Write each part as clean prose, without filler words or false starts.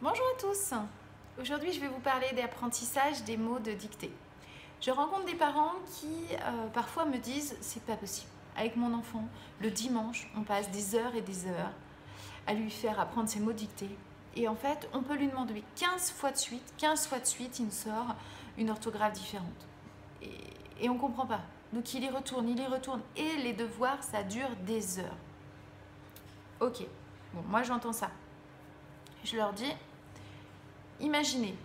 Bonjour à tous. Aujourd'hui, je vais vous parler d'apprentissage des mots de dictée. Je rencontre des parents qui parfois me disent « c'est pas possible. Avec mon enfant, le dimanche, on passe des heures et des heures à lui faire apprendre ses mots de dictée. Et en fait, on peut lui demander 15 fois de suite, il nous sort une orthographe différente. Et on ne comprend pas. Donc il y retourne. Et les devoirs, ça dure des heures. Ok, bon, moi j'entends ça. Je leur dis, imaginez,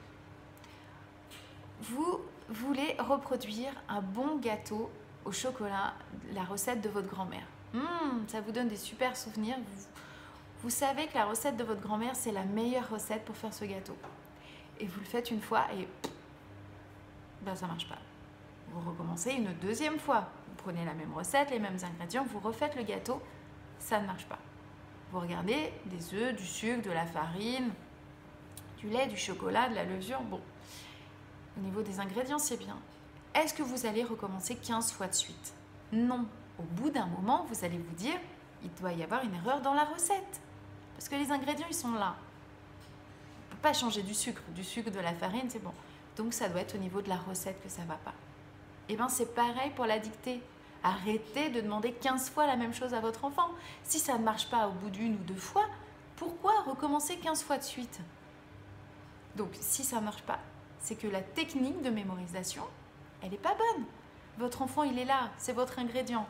vous voulez reproduire un bon gâteau au chocolat, la recette de votre grand-mère. Ça vous donne des super souvenirs. Vous savez que la recette de votre grand-mère, c'est la meilleure recette pour faire ce gâteau. Et vous le faites une fois et ben, ça ne marche pas. Vous recommencez une deuxième fois. Vous prenez la même recette, les mêmes ingrédients, vous refaites le gâteau, ça ne marche pas. Vous regardez des œufs, du sucre, de la farine, du lait, du chocolat, de la levure. Bon, au niveau des ingrédients, c'est bien. Est-ce que vous allez recommencer 15 fois de suite? Non. Au bout d'un moment, vous allez vous dire, il doit y avoir une erreur dans la recette. Parce que les ingrédients, ils sont là. On ne peut pas changer du sucre, de la farine, c'est bon. Donc, ça doit être au niveau de la recette que ça ne va pas. Et bien, c'est pareil pour la dictée. Arrêtez de demander 15 fois la même chose à votre enfant. Si ça ne marche pas au bout d'une ou deux fois, pourquoi recommencer 15 fois de suite? Donc, si ça ne marche pas, c'est que la technique de mémorisation, elle n'est pas bonne. Votre enfant, il est là, c'est votre ingrédient.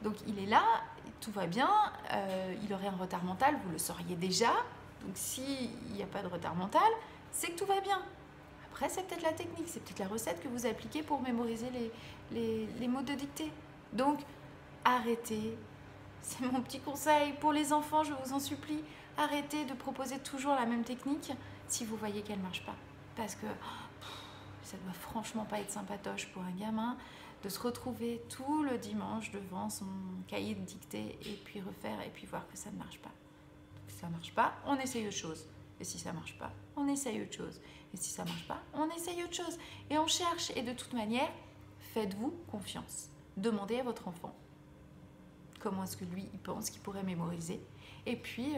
Donc, il est là, tout va bien, il aurait un retard mental, vous le sauriez déjà. Donc, s'il n'y a pas de retard mental, c'est que tout va bien. Après, c'est peut-être la technique, c'est peut-être la recette que vous appliquez pour mémoriser les mots de dictée. Donc, arrêtez. C'est mon petit conseil pour les enfants, je vous en supplie. Arrêtez de proposer toujours la même technique si vous voyez qu'elle ne marche pas. Parce que ça ne doit franchement pas être sympatoche pour un gamin de se retrouver tout le dimanche devant son cahier de dictée et puis refaire et puis voir que ça ne marche pas. Donc, si ça ne marche pas, on essaye autre chose. Et si ça ne marche pas, on essaye autre chose. Et si ça ne marche pas, on essaye autre chose. Et on cherche. Et de toute manière, faites-vous confiance. Demandez à votre enfant comment est-ce que lui, il pense qu'il pourrait mémoriser. Et puis,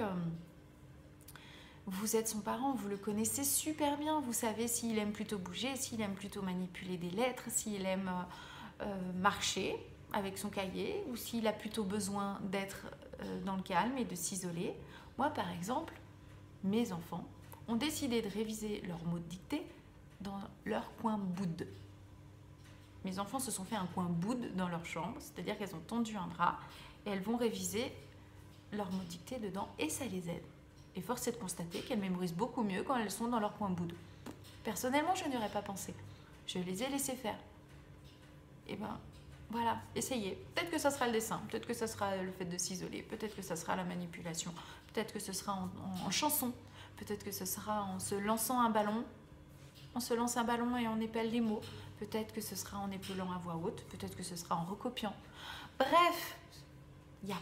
vous êtes son parent, vous le connaissez super bien. Vous savez s'il aime plutôt bouger, s'il aime plutôt manipuler des lettres, s'il aime marcher avec son cahier ou s'il a plutôt besoin d'être dans le calme et de s'isoler. Moi, par exemple, mes enfants ont décidé de réviser leurs mots de dictée dans leur coin boude. Mes enfants se sont fait un coin boude dans leur chambre, c'est-à-dire qu'elles ont tendu un drap et elles vont réviser leurs mots de dictée dedans et ça les aide. Et force est de constater qu'elles mémorisent beaucoup mieux quand elles sont dans leur coin boude. Personnellement, je n'y aurais pas pensé. Je les ai laissées faire. Et ben voilà, essayez. Peut-être que ça sera le dessin, peut-être que ça sera le fait de s'isoler, peut-être que ça sera la manipulation, peut-être que ce sera en chanson, peut-être que ce sera en se lançant un ballon. On se lance un ballon et on épelle les mots. Peut-être que ce sera en épelant à voix haute, peut-être que ce sera en recopiant. Bref, il y a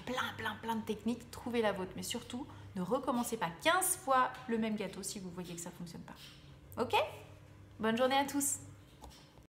plein de techniques, trouvez la vôtre. Mais surtout, ne recommencez pas 15 fois le même gâteau si vous voyez que ça ne fonctionne pas. Ok? Bonne journée à tous!